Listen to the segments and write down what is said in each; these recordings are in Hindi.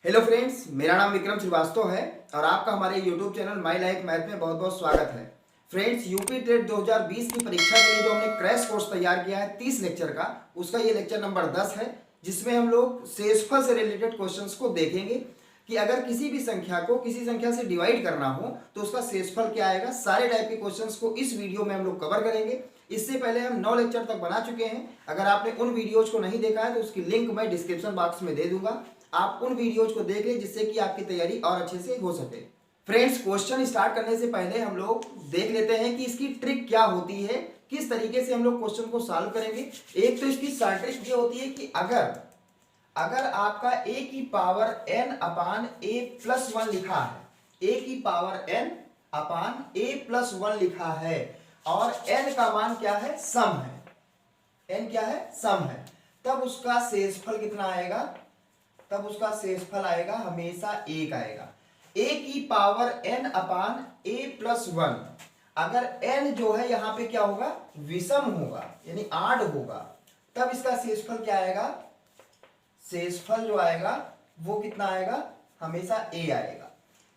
हेलो फ्रेंड्स, मेरा नाम विक्रम श्रीवास्तव है और आपका हमारे YouTube channel my life math में बहुत बहुत स्वागत है। फ्रेंड्स, यूपी टेट 2020 की परीक्षा के लिए जो हमने क्रैश कोर्स तैयार किया है 30 लेक्चर का, उसका ये लेक्चर नंबर 10 है, जिसमें हम लोग शेषफल से रिलेटेड क्वेश्चंस को देखेंगे कि अगर किसी भी संख्या को किसी संख्या से डिवाइड करना हो तो उसका शेषफल क्या आएगा। सारे टाइप के क्वेश्चंस को इस वीडियो में हम लोग कवर करेंगे। इससे पहले हम 9 लेक्चर तक बना चुके हैं। अगर आपने उन वीडियोज को नहीं देखा है तो उसकी लिंक मैं डिस्क्रिप्शन बॉक्स में दे दूंगा, आप उन वीडियोज को देख लें जिससे कि आपकी तैयारी और अच्छे से हो सके। फ्रेंड्स, क्वेश्चन स्टार्ट करने से पहले हम लोग देख लेते हैं कि इसकी ट्रिक क्या होती है, किस तरीके से हम लोग क्वेश्चन को सॉल्व करेंगे। एक तो इसकी शॉर्ट ट्रिक ये होती है कि अगर आपका a की power n upon a plus 1 लिखा है, a की power n upon a plus 1 लिखा है और n का मान क्या है, सम है, n क्या है, सम है, तब उसका शेषफल कितना आएगा, तब उसका शेषफल आएगा हमेशा 1 आएगा। a की power n upon a plus 1, अगर n जो है यहाँ पे क्या होगा, विषम होगा यानी आड होगा, तब इसका शेषफल क्या आएगा, शेषफल जो आएगा वो कितना आएगा, हमेशा a आएगा।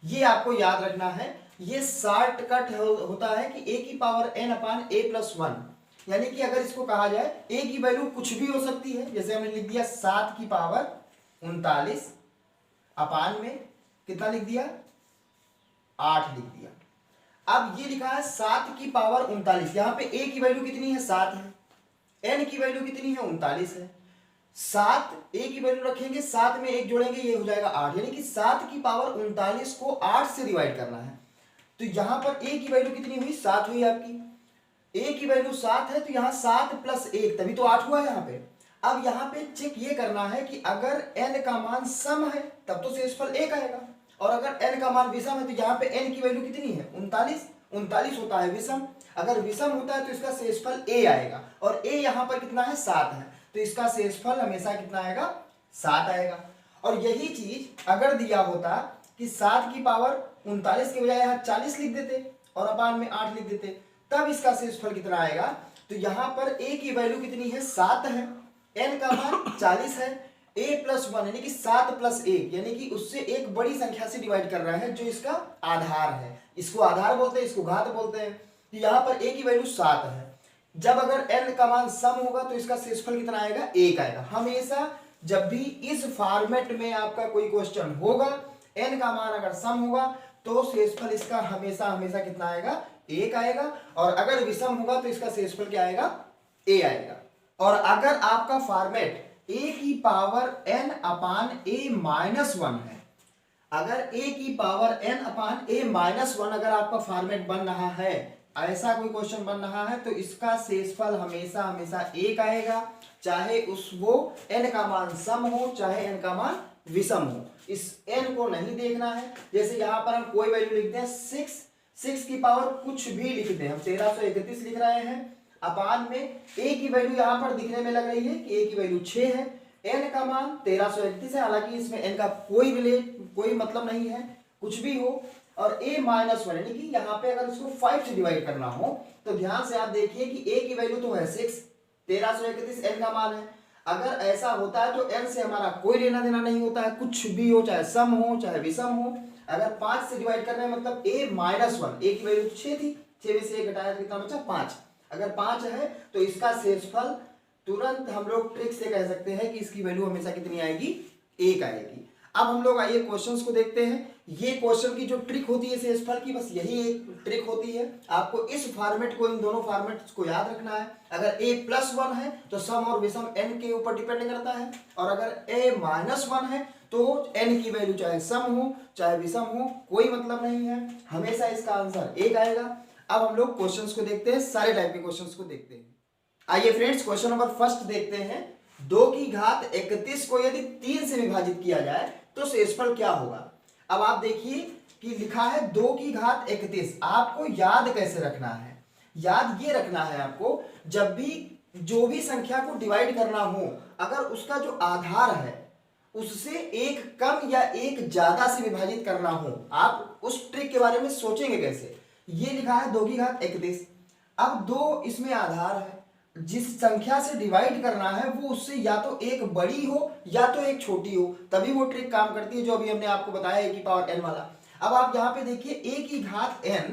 ये आपको याद रखना है। ये शॉर्टकट होता है कि a की power n upon a plus 1, यानी कि अगर इसको कहा जाए a की वैल्यू कुछ भी हो सकती है, जैसे हमने लिख दिया 7 की पावर 39 अपान में कितना लिख दिया, 8 लिख दिया। अब ये लिखा है 7 की पावर 39, यहां पे a की वैल्यू कितनी है, 7 है, n की वैल्यू कितनी है, 39 है। 7 a की वैल्यू रखेंगे, 7 में 1 जोड़ेंगे, ये हो जाएगा 8, यानी कि 7 की पावर 39 को 8 से डिवाइड करना है। तो यहां पर a की वैल्यू कितनी हुई, 7 हुई आपकी, a की वैल्यू 7 है तो यहां 7 प्लस 1 तभी तो 8 हुआ यहाँ पे। अब यहाँ पे चेक ये करना है कि अगर n का मान सम है तब तो शेषफल 1 आएगा, और अगर n का मान विषम है तो यहाँ पे n की वैल्यू कितनी है, 39 होता है विषम। अगर विषम होता है तो इसका शेषफल a आएगा, और a यहाँ पर कितना है, 7 है, तो इसका शेषफल हमेशा कितना आएगा, 7 आएगा। और यही चीज अगर दिया होता कि 7 की पावर 39 के बजाय यहाँ 40 लिख देते और अपान में 8 लिख देते, तब इसका शेषफल कितना आएगा। तो यहाँ पर a की वैल्यू कितनी है, 7 है, n का मान 40 है, a प्लस 1 यानी कि 7 प्लस 1 यानी कि उससे एक बड़ी संख्या से डिवाइड कर रहा है जो इसका आधार है। इसको आधार बोलते हैं, इसको घात बोलते हैं। तो यहाँ पर a की वैल्यू 7 है। जब अगर n का मान सम होगा तो इसका शेषफल कितना आएगा, 1 आएगा। हमेशा जब भी इस फॉर्मेट में आपका कोई क्वेश्चन होगा, n का मान अगर सम होगा तो शेषफल इसका हमेशा हमेशा कितना आएगा, 1 आएगा, और अगर विषम होगा तो इसका शेषफल क्या आएगा, a आएगा। और अगर आपका फॉर्मेट a की power n upon a minus 1 है, अगर a की power n upon a minus 1 अगर आपका फॉर्मेट बन रहा है, ऐसा कोई क्वेश्चन बन रहा है, तो इसका शेषफल हमेशा हमेशा 1 आएगा, चाहे वो n का मान सम हो चाहे n का मान विषम हो। इस n को नहीं देखना है। जैसे यहाँ पर हम कोई वैल्यू लिखते हैं 6 की पावर कुछ भी लिखते हैं, हम 1331 लिख रहे हैं, अपान में a की वैल्यू यहाँ पर दिखने में लग रही है कि a की वैल्यू 6 है, n का मान 1331 है, हालांकि इसमें n का कोई मतलब नहीं है, कुछ भी हो, और a माइनस 1 यानी कि यहाँ पे अगर इसको 5 से डिवाइड करना हो तो ध्यान से आप देखिए कि a की वैल्यू तो है 6, 1331 n का मान है। अगर ऐसा होता है तो n से हमारा कोई लेना देना नहीं होता है, कुछ भी हो, चाहे सम हो चाहे विषम हो। अगर 5 से डिवाइड करना है मतलब a माइनस 1, a की वैल्यू 6 थी, 6 में से 1 घटाया तो कितना बचा, 5। अगर 5 है तो इसका शेषफल तुरंत हम लोग ट्रिक से कह सकते हैं कि इसकी वैल्यू हमेशा कितनी आएगी, 1 आएगी। अब हम लोग आइए क्वेश्चंस को देखते हैं। ये क्वेश्चन की जो ट्रिक होती है शेषफल की, बस यही एक ट्रिक होती है। आपको इस फॉर्मेट को, इन दोनों फॉर्मेट्स को याद रखना है। अगर a प्लस 1 है तो सम और विषम n के ऊपर डिपेंड करता है, और अगर a माइनस 1 है तो n की वैल्यू चाहे सम हो चाहे विषम हो, कोई मतलब नहीं है, हमेशा इसका आंसर 1 आएगा। अब हम लोग क्वेश्चंस को देखते हैं, सारे टाइप के क्वेश्चंस को देखते हैं। आइए फ्रेंड्स, क्वेश्चन नंबर फर्स्ट देखते हैं। 2 की घात 31 को यदि 3 से विभाजित किया जाए तो शेषफल क्या होगा। अब आप देखिए कि लिखा है 2 की घात 31, आपको याद कैसे रखना है, याद ये रखना है आपको, जब भी जो भी संख्या को डिवाइड करना हो, अगर उसका जो आधार है उससे एक कम या एक ज्यादा से विभाजित करना हो, आप उस ट्रिक के बारे में सोचेंगे कैसे। ये लिखा है 2 की घात 31, अब 2 इसमें आधार है, जिस संख्या से डिवाइड करना है वो उससे या तो एक बड़ी हो या तो एक छोटी हो, तभी वो ट्रिक काम करती है जो अभी हमने आपको बताया a की पावर n वाला। अब आप यहाँ पे देखिए a की घात n,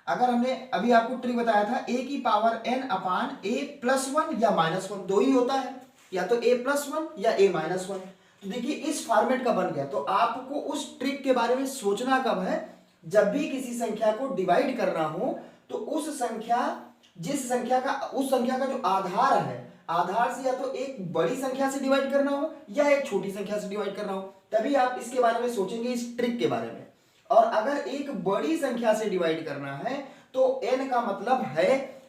अगर हमने अभी आपको ट्रिक बताया था a की power n upon a plus one या माइनस वन, दो ही होता है, या तो a प्लस वन या a माइनस वन। तो देखिए इस फॉर्मेट का बन गया। तो आपको उस ट्रिक के बारे में सोचना कब है, जब भी किसी संख्या को डिवाइड करना हो तो उस संख्या उस संख्या का जो आधार है, आधार से या तो एक बड़ी संख्या से डिवाइड करना हो या एक छोटी संख्या से डिवाइड करना हो, तभी आप इसके बारे में सोचेंगे, इस ट्रिक के बारे में। और अगर एक बड़ी संख्या से डिवाइड करना है तो n का मतलब है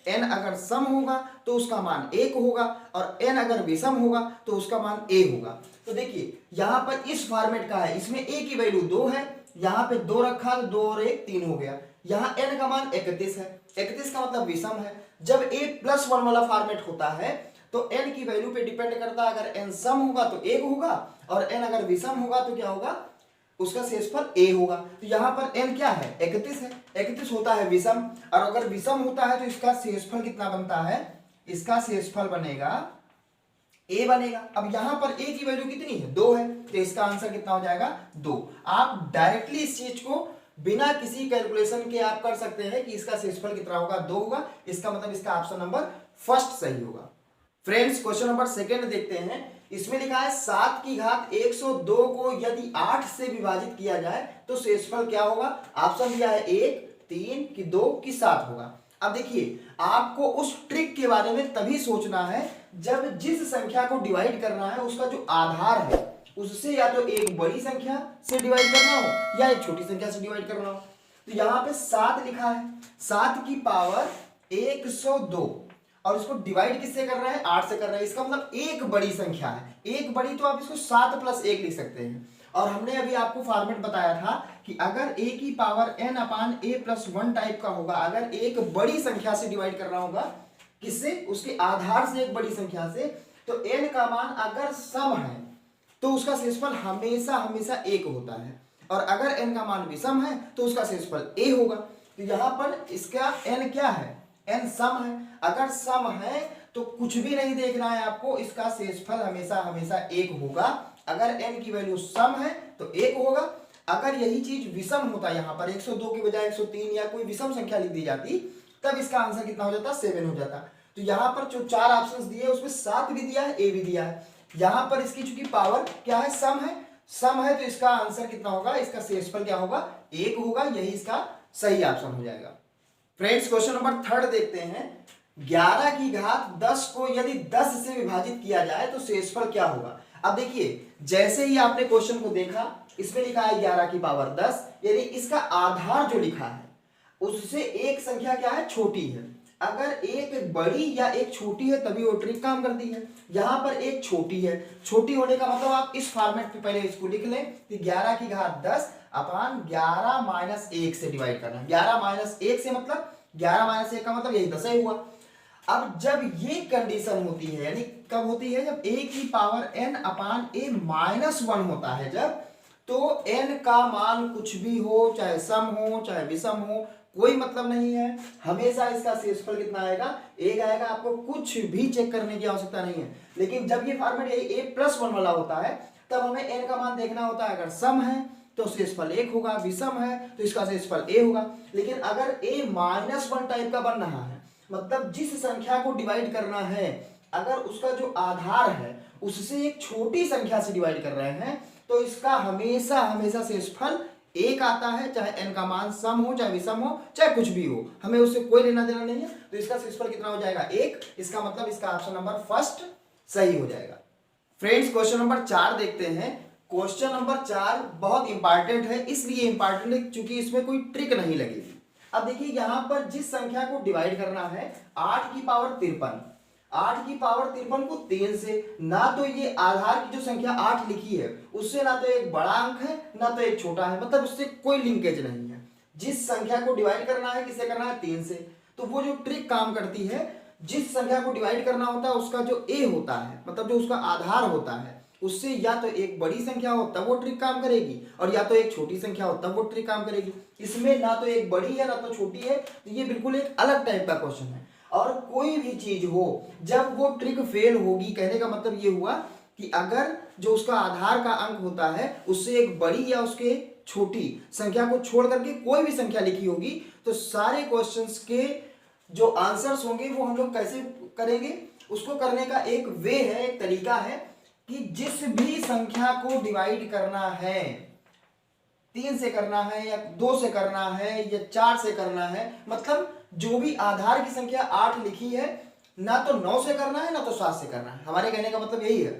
n अगर सम होगा तो उसका मान 1 होगा और n अगर विषम होगा तो उसका मान a होगा। तो देखिए यहाँ पर इस फॉर्मेट का है, इसमें a की वैल्यू 2 है, यहाँ पे 2 रखा तो 2 और 1 3 हो गया। यहाँ n का मान 31 है, 31 का मतलब विषम है। जब a प्लस वन वाला फॉर्मेट होता है तो n की वैल्यू पे डिपेंड करता है, अगर n सम होगा तो 1 होगा और n अगर विषम होगा तो क्या होगा, उसका शेषफल a होगा। तो यहाँ पर n क्या है, 31 है, 31 होता है विषम, और अगर विषम होता है तो इसका शेषफल कितना बनता है, इसका शेषफल बनेगा a बनेगा। अब यहाँ पर a की वैल्यू कितनी है, 2 है, तो इसका आंसर कितना हो जाएगा 2। आप डायरेक्टली इस चीज को बिना किसी कैलकुलेशन के आप कर सकते हैं कि इसका शेषफल कितना होगा, 2 होगा। इसका मतलब इसका ऑप्शन नंबर फर्स्ट सही होगा। फ्रेंड्स क्वेश्चन नंबर सेकंड देखते हैं। इसमें लिखा है 7 की घात 102 को यदि 8 से विभाजित किया जाए तो शेषफल क्या होगा। ऑप्शन दिया है 1, 3 कि 2 कि 7 होगा। अब देखिए आपको उस ट्रिक के बारे में तभी सोचना है जब जिस संख्या को डिवाइड करना है उसका जो आधार है उससे या तो एक बड़ी संख्या से डिवाइड करना हो या एक छोटी संख्या से डिवाइड करना हो। तो यहाँ पे 7 लिखा है, 7 की पावर 102 और इसको डिवाइड किससे कर रहा है, 8 से कर रहा है। इसका मतलब एक बड़ी संख्या है, एक बड़ी, तो आप इसको 7 प्लस 1 लिख सकते हैं। और हमने अभी आपको फॉर्मेट बताया था कि अगर a की power n upon a plus one type का होगा, अगर एक बड़ी संख्या से डिवाइड करना होगा, किससे, उसके आधार से एक बड़ी संख्या से, तो n का मान अगर सम है तो उसका शेषफल हमेशा हमेशा 1 होता है, और अगर n का मान विषम है तो उसका शेषफल a होगा। तो यहाँ पर इसका n क्या है, n सम है। अगर सम है तो कुछ भी नहीं देखना है आपको, इसका शेषफल हमेशा हमेशा 1 होगा। अगर n की वैल्यू सम है तो 1 होगा। अगर यही चीज विषम होता, यहाँ पर 102 की बजाय 103 या कोई विषम संख्या लिख दी जाती, तब इसका आंसर कितना हो जाता, 7 हो जाता। तो यहाँ पर जो 4 ऑप्शंस दिए उसमें 7 भी दिया है, a भी दिया है। यहाँ पर इसकी चूंकि पावर क्या है, सम है तो इसका आंसर कितना होगा, इसका शेषफल क्या होगा, 1 होगा। यही इसका सही ऑप्शन हो जाएगा। फ्रेंड्स क्वेश्चन नंबर थर्ड देखते हैं। 11 की घात 10 को यदि 10 से विभाजित किया जाए तो शेषफल क्या होगा। अब देखिए जैसे ही आपने क्वेश्चन को देखा, इसमें लिखा है 11 की पावर 10, यानी इसका आधार जो लिखा है उससे एक संख्या क्या है, छोटी है। अगर एक बड़ी या एक छोटी है तभी वो ट्रिक काम करती है। यहाँ पर एक छोटी है, छोटी होने का मतलब आप इस फॉर्मेट पे पहले इसको लिख लें कि 11 की घात 10 अपान 11 माइनस 1 से डिवाइड करना। 11 माइनस 1 से मतलब 11 माइनस 1 का मतलब यही 10 ही हुआ। अब जब ये कंडीशन होती है, यानी कब होती है, जब a की power n upon a minus 1 होता है, जब तो n का मान कुछ भी हो, चाहे सम हो चाहे विषम हो, कोई मतलब नहीं है, हमेशा इसका शेषफल कितना आएगा, 1 आएगा। आपको कुछ भी चेक करने की आवश्यकता नहीं है। लेकिन जब ये फॉर्मेट a प्लस 1 वाला होता है तब हमें n का मान देखना होता है। अगर सम है तो शेषफल 1 होगा, विषम है तो इसका शेषफल a होगा। लेकिन अगर a माइनस 1 टाइप का बन रहा है, मतलब जिस संख्या को डिवाइड करना है अगर उसका जो आधार है उससे एक छोटी संख्या से डिवाइड कर रहे हैं, तो इसका हमेशा हमेशा शेषफल 1 आता है, चाहे n का मान सम हो चाहे विषम हो चाहे कुछ भी हो, हमें उससे कोई लेना देना नहीं है। तो इसका शेषफल कितना हो जाएगा, 1। इसका मतलब इसका ऑप्शन नंबर फर्स्ट सही हो जाएगा। फ्रेंड्स क्वेश्चन नंबर 4 देखते हैं। क्वेश्चन नंबर 4 बहुत इंपॉर्टेंट है, इसलिए इंपॉर्टेंट है क्योंकि इसमें कोई ट्रिक नहीं लगेगी। अब देखिए यहाँ पर जिस संख्या को डिवाइड करना है 8 की पावर 53, 8 की पावर 53 को 3 से, ना तो ये आधार की जो संख्या 8 लिखी है उससे ना तो एक बड़ा अंक है ना तो एक छोटा है, मतलब उससे कोई लिंकेज नहीं है। जिस संख्या को डिवाइड करना है किससे करना है, 3 से। तो वो जो ट्रिक काम करती है, जिस संख्या को डिवाइड करना होता है उसका जो a होता है, मतलब जो उसका आधार होता है, उससे या तो एक बड़ी संख्या हो तब वो ट्रिक काम करेगी, और या तो एक छोटी संख्या हो तब वो ट्रिक काम करेगी। इसमें ना तो एक बड़ी है ना तो छोटी है, तो ये बिल्कुल एक अलग टाइप का क्वेश्चन है। और कोई भी चीज हो जब वो ट्रिक फेल होगी, कहने का मतलब ये हुआ कि अगर जो उसका आधार का अंक होता है उससे एक बड़ी या उसके छोटी संख्या को छोड़ करके कोई भी संख्या लिखी होगी, तो सारे क्वेश्चंस के जो आंसर्स होंगे वो हम लोग कैसे करेंगे, उसको करने का एक वे है, एक तरीका है कि जिस भी संख्या को डिवाइड करना है, 3 से करना है या 2 से करना है या 4 से करना है, मतलब जो भी आधार की संख्या 8 लिखी है, ना तो 9 से करना है ना तो 7 से करना है। हमारे कहने का मतलब यही है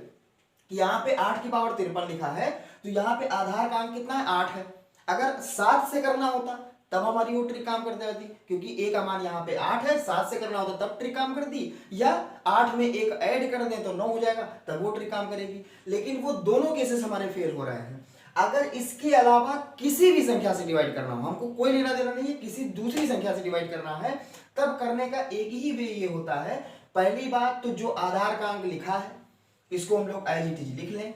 कि यहाँ पे 8 की पावर 53 लिखा है, तो यहाँ पे आधार का अंक कितना है, 8 है। अगर 7 से करना होता तब हमारी वो ट्रिक काम कर जाती, क्योंकि ए का मान यहाँ पे 8 है, 7 से करना होता तब ट्रिक काम करती, या 8 में एक ऐड कर दें तो 9 हो जाएगा, तब वो ट्रिक काम करेगी। लेकिन वो दोनों केसेस हमारे फेल हो रहे हैं। अगर इसके अलावा किसी भी संख्या से डिवाइड करना हो, हमको कोई लेना देना नहीं है, किसी दूसरी संख्या से डिवाइड करना है, तब करने का एक ही वे ये होता है। पहली बात तो जो आधार का अंक लिखा है इसको हम लोग एज इट इज लिख लें।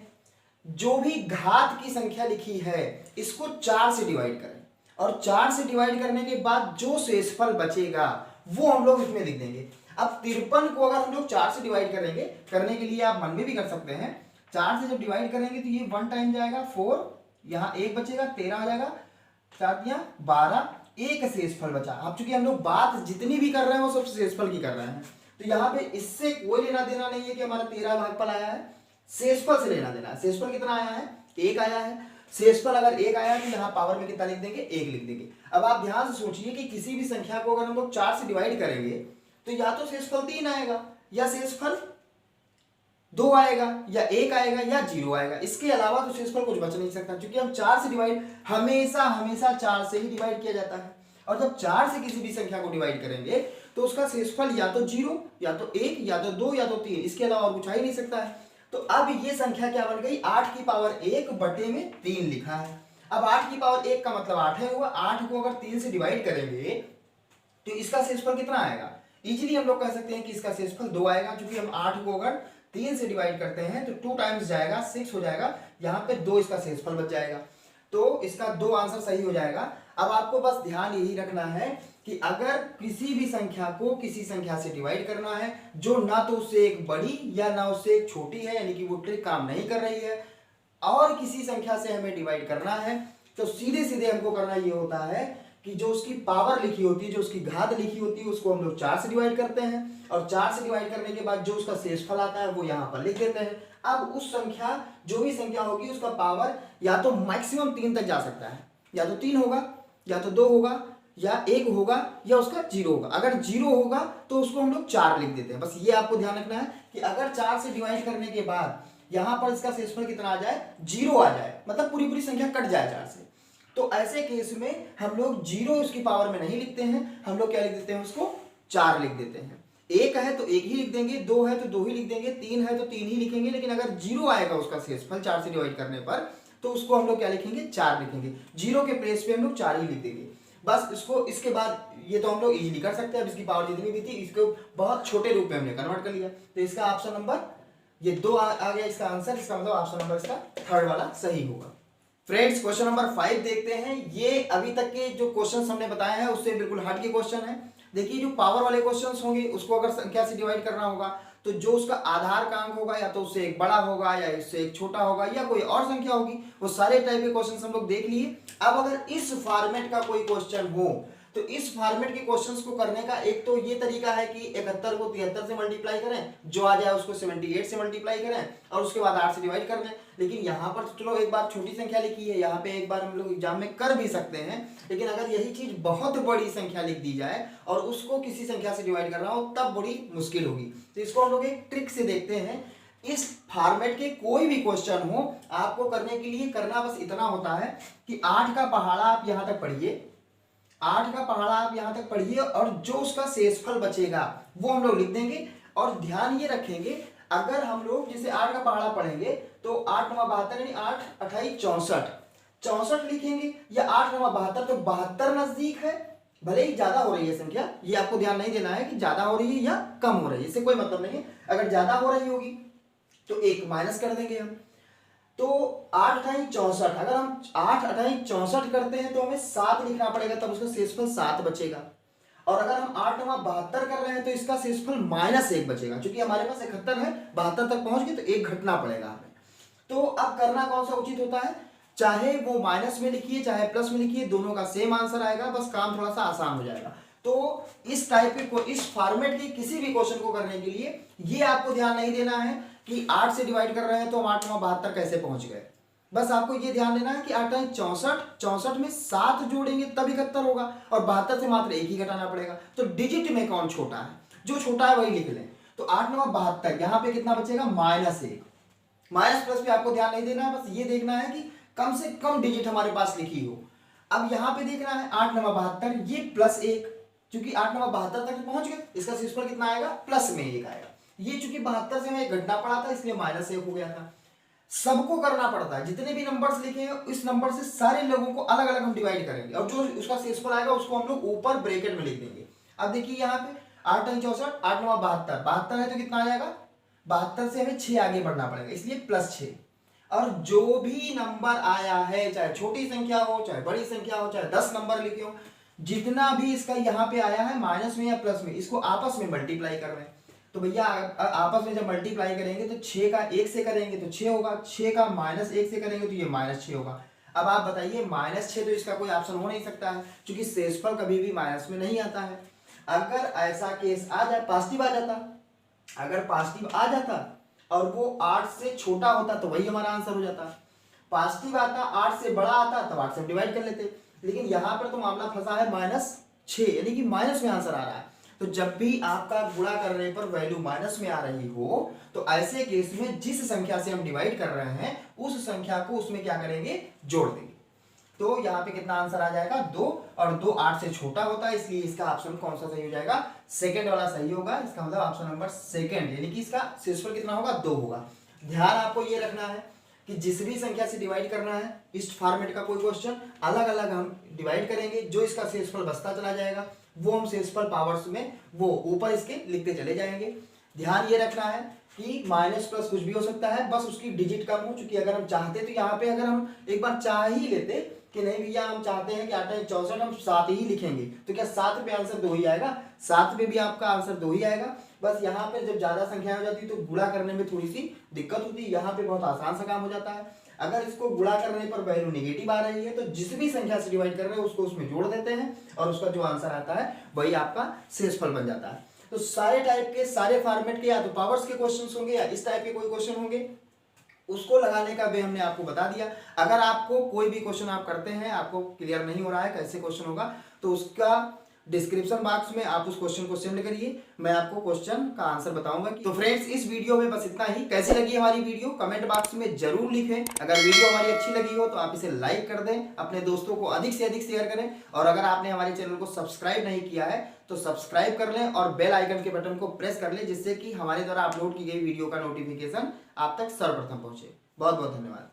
जो भी घात की संख्या लिखी है इसको 4 से डिवाइड करें, और 4 से डिवाइड करने के बाद जो शेषफल बचेगा वो हम लोग इसमें लिख देंगे। अब 53 को अगर हम लोग 4 से डिवाइड करेंगे, करने के लिए आप मन में भी कर सकते हैं, 4 से जब डिवाइड करेंगे तो ये 1 टाइम जाएगा 4, यहाँ 1 बचेगा 13 हो जाएगा, 4 12, एक शेषफल बचा। अब चूंकि हम लोग बात जितनी भी कर रहे हैं वो सब शेषफल की कर रहे हैं, तो यहाँ पे इससे कोई लेना देना नहीं है कि हमारा 13 भागफल आया है, शेषफल से लेना देना है। शेषफल कितना आया है, 1 आया है। शेषफल अगर 1 आया तो यहाँ पावर में कितना लिख देंगे, 1 लिख देंगे। अब आप ध्यान से सोचिए कि किसी भी संख्या को अगर हम लोग 4 से डिवाइड करेंगे तो या तो शेषफल 3 आएगा, या शेषफल 2 आएगा, या 1 आएगा, या 0 आएगा। इसके अलावा तो शेषफल कुछ बच नहीं सकता, क्योंकि हम 4 से डिवाइड हमेशा हमेशा 4 से ही डिवाइड किया जाता है। और जब 4 से किसी भी संख्या को डिवाइड करेंगे तो उसका शेषफल या तो 0, या तो 1, या तो 2, या तो 3, इसके अलावा और कुछ आ ही नहीं सकता है। तो अब ये संख्या क्या बन गई, 8 की पावर 1 बटे में 3 लिखा है। अब 8 की पावर 1 का मतलब 8 है हुआ, 8 को अगर 3 से डिवाइड करेंगे तो इसका शेषफल कितना आएगा, इजीली हम लोग कह सकते हैं कि इसका शेषफल 2 आएगा, क्योंकि हम 8 को अगर 3 से डिवाइड करते हैं तो 2 टाइम्स जाएगा 6 हो जाएगा, यहाँ पे 2 इसका शेषफल बच जाएगा, तो इसका 2 आंसर सही हो जाएगा। अब आपको बस ध्यान यही रखना है कि अगर किसी भी संख्या को किसी संख्या से डिवाइड करना है जो ना तो उससे एक बड़ी या ना उससे एक छोटी है, यानी कि वो ट्रिक काम नहीं कर रही है, और किसी संख्या से हमें डिवाइड करना है, तो सीधे सीधे हमको करना ये होता है कि जो उसकी पावर लिखी होती है, जो उसकी घात लिखी होती है, उसको हम लोग 4 से डिवाइड करते हैं, और 4 से डिवाइड करने के बाद जो उसका शेषफल आता है वो यहाँ पर लिख देते हैं। अब उस संख्या, जो भी संख्या होगी, उसका पावर या तो मैक्सिमम 3 तक जा सकता है, या तो 3 होगा, या तो 2 होगा, या 1 होगा, या उसका 0 होगा। अगर 0 होगा तो उसको हम लोग 4 लिख देते हैं। बस ये आपको ध्यान रखना है कि अगर 4 से डिवाइड करने के बाद यहाँ पर इसका शेषफल कितना आ जाए, 0 आ जाए, मतलब पूरी पूरी संख्या कट जाए 4 से, तो ऐसे केस में हम लोग 0 उसकी पावर में नहीं लिखते हैं, हम लोग क्या लिख देते हैं, उसको 4 लिख देते हैं। 1 है तो 1 ही लिख देंगे, 2 है तो 2 ही लिख देंगे, 3 है तो 3 ही लिखेंगे, लेकिन अगर 0 आएगा उसका शेषफल 4 से डिवाइड करने पर, तो उसको हम लोग क्या लिखेंगे, 4 लिखेंगे। 0 के प्लेस पे हम लोग 4 ही लिख देंगे। बस इसको, इसके बाद ये तो हम लोग इजीली कर सकते हैं। अब इसकी पावर जितनी भी थी इसको बहुत छोटे रूप में हमने कन्वर्ट कर लिया, तो इसका ऑप्शन नंबर ये 2 आ गया इसका आंसर। इसका मतलब ऑप्शन नंबर इसका थर्ड वाला सही होगा। फ्रेंड्स, क्वेश्चन नंबर 5 देखते हैं। ये अभी तक के जो क्वेश्चंस हमने बताए हैं उससे बिल्कुल हट के क्वेश्चन है। देखिए, जो पावर वाले क्वेश्चंस होंगे उसको अगर संख्या से डिवाइड करना होगा तो जो उसका आधार का अंक होगा या तो उससे एक बड़ा होगा, या इससे एक छोटा होगा, या कोई और संख्या होगी, वो सारे टाइप के क्वेश्चंस हम लोग देख लिए। अब अगर इस फॉर्मेट का कोई क्वेश्चन हो तो इस फॉर्मेट के क्वेश्चंस को करने का एक तो ये तरीका है कि 71 को 73 से मल्टीप्लाई करें, जो आ जाए उसको 78 से मल्टीप्लाई करें, और उसके बाद 8 से डिवाइड कर दें। लेकिन यहाँ पर चलो एक बार छोटी संख्या लिखी है, यहाँ पे एक बार हम लोग एग्जाम में कर भी सकते हैं, लेकिन अगर यही चीज बहुत बड़ी संख्या लिख दी जाए और उसको किसी संख्या से डिवाइड करना हो तब बड़ी मुश्किल होगी। तो इसको हम लोग एक ट्रिक से देखते हैं। इस फॉर्मेट के कोई भी क्वेश्चन हो, आपको करने के लिए करना बस इतना होता है कि 8 का पहाड़ा आप यहाँ तक पढ़िए, 8 का पहाड़ा आप यहाँ तक पढ़िए, और जो उसका शेषफल बचेगा वो हम लोग लिख देंगे। और ध्यान ये रखेंगे, अगर हम लोग जैसे 8 का पहाड़ा पढ़ेंगे तो 8 9 72 यानी 8 28 64 64 लिखेंगे, या 8 9 72 तो 72 नजदीक है, भले ही ज्यादा हो रही है संख्या, ये आपको ध्यान नहीं देना है कि ज्यादा हो रही है या कम हो रही है, इससे कोई मतलब नहीं है। अगर ज्यादा हो रही होगी तो 1 माइनस कर देंगे हम, तो 8 28 64, अगर हम 8 28 64 करते हैं तो हमें 7 लिखना पड़ेगा, तब उसका शेषफल 7 बचेगा। और अगर हम 8 9 72 कर रहे हैं तो इसका शेषफल -1 बचेगा, क्योंकि हमारे पास 71 है, 72 तक पहुंच गए तो 1 घटना पड़ेगा हमें। तो अब करना कौन सा उचित होता है, चाहे वो माइनस में लिखिए चाहे प्लस में लिखिए, दोनों का सेम आंसर आएगा, बस काम थोड़ा सा आसान हो जाएगा। तो इस टाइप के इस फॉर्मेट के किसी भी क्वेश्चन को करने के लिए ये आपको ध्यान नहीं देना है कि 8 से डिवाइड कर रहे हैं तो हम 8 9 72 कैसे पहुंच गए। बस आपको ये ध्यान देना है कि 8 9 64, 64 में 7 जोड़ेंगे तब 71 होगा, और 72 से मात्र एक ही घटाना पड़ेगा। तो डिजिट में कौन छोटा है, जो छोटा है वही लिख लें। तो 8 9 72, यहाँ पे कितना बचेगा, -1। माइनस प्लस पे आपको ध्यान नहीं देना है, बस ये देखना है कि कम से कम डिजिट हमारे पास लिखी हो। अब यहाँ पे देखना है 8 9 72, ये +1, क्योंकि 8 9 72 तक पहुंच गए, इसका शेषफल कितना आएगा, +1 आएगा। ये चूंकि 72 से हमें एक घटना पड़ा था इसलिए -1 हो गया था। सबको करना पड़ता है, जितने भी नंबर्स लिखे हैं इस नंबर से सारे लोगों को अलग अलग हम डिवाइड करेंगे, और जो उसका शेषफल आएगा उसको हम लोग ऊपर ब्रैकेट में लिख देंगे। अब देखिए यहाँ पे 8 9 64, 8 9 72, 72 है तो कितना आ जाएगा, 72 से हमें 6 आगे बढ़ना पड़ेगा, इसलिए +6। और जो भी नंबर आया है, चाहे छोटी संख्या हो चाहे बड़ी संख्या हो, चाहे 10 नंबर लिखे हो, जितना भी इसका यहाँ पे आया है माइनस में या प्लस में, इसको आपस में मल्टीप्लाई कर रहे हैं। तो भैया आपस में जब मल्टीप्लाई करेंगे तो 6 का 1 से करेंगे तो 6 होगा, 6 का -1 से करेंगे तो ये -6 होगा। अब आप बताइए, -6 तो इसका कोई ऑप्शन हो नहीं सकता है, क्योंकि शेषफल कभी भी माइनस में नहीं आता है। अगर ऐसा केस आ जाए, पॉजिटिव आ जाता, अगर पॉजिटिव आ जाता और वो 8 से छोटा होता तो वही हमारा आंसर हो जाता। पॉजिटिव आता, 8 से बड़ा आता तब 8 से डिवाइड कर लेते, लेकिन यहां पर तो मामला फंसा है -6, यानी कि माइनस में आंसर आ रहा है। तो जब भी आपका गुणा करने पर वैल्यू माइनस में आ रही हो तो ऐसे केस में जिस संख्या से हम डिवाइड कर रहे हैं उस संख्या को उसमें क्या करेंगे, जोड़ देंगे। तो यहाँ पे कितना आंसर आ जाएगा, 2, और 2 8 से छोटा होता है, इसलिए इसका ऑप्शन कौन सा सही हो जाएगा, सेकंड वाला सही होगा। इसका मतलब ऑप्शन नंबर सेकंड, यानी कि इसका शेषफल कितना होगा, 2 होगा। ध्यान आपको ये रखना है कि जिस भी संख्या से डिवाइड करना है, इस फॉर्मेट का कोई क्वेश्चन अलग अलग हम डिवाइड करेंगे, जो इसका शेषफल बचता चला जाएगा वो हम शेषफल पावर्स में वो ऊपर इसके लिखते चले जाएंगे। ध्यान ये रखना है कि माइनस प्लस कुछ भी हो सकता है, बस उसकी डिजिट कम हो, क्योंकि अगर हम चाहते तो यहाँ पे अगर हम एक बार चाह ही लेते कि नहीं भैया हम चाहते हैं कि 8 9 64 हम 7 ही लिखेंगे, तो क्या 7 पे आंसर 2 ही आएगा, 7 पे भी आपका आंसर 2 ही आएगा। बस यहाँ पे जब ज्यादा संख्या हो जाती है तो गुणा करने में थोड़ी सी दिक्कत होती है, यहाँ पे बहुत आसान सा काम हो जाता है। अगर इसको गुणा करने पर वैल्यू नेगेटिव आ रही है तो जिस भी संख्या से डिवाइड कर रहे हैं उसको उसमें जोड़ देते हैं, और उसका जो आंसर आता है वही आपका शेषफल बन जाता है। तो सारे टाइप के, सारे फॉर्मेट के, या तो पावर्स के क्वेश्चंस होंगे या इस टाइप के कोई क्वेश्चन होंगे, उसको लगाने का वे हमने आपको बता दिया। अगर आपको कोई भी क्वेश्चन आप करते हैं, आपको क्लियर नहीं हो रहा है कैसे क्वेश्चन होगा, तो उसका डिस्क्रिप्शन बॉक्स में आप उस क्वेश्चन को सेंड करिए, मैं आपको क्वेश्चन का आंसर बताऊंगा। तो फ्रेंड्स, इस वीडियो में बस इतना ही। कैसी लगी हमारी वीडियो कमेंट बॉक्स में जरूर लिखें। अगर वीडियो हमारी अच्छी लगी हो तो आप इसे लाइक कर दें, अपने दोस्तों को अधिक से अधिक शेयर करें, और अगर आपने हमारे चैनल को सब्सक्राइब नहीं किया है तो सब्सक्राइब कर लें और बेल आइकन के बटन को प्रेस कर लें, जिससे कि हमारे द्वारा अपलोड की गई वीडियो का नोटिफिकेशन आप तक सर्वप्रथम पहुंचे। बहुत बहुत धन्यवाद।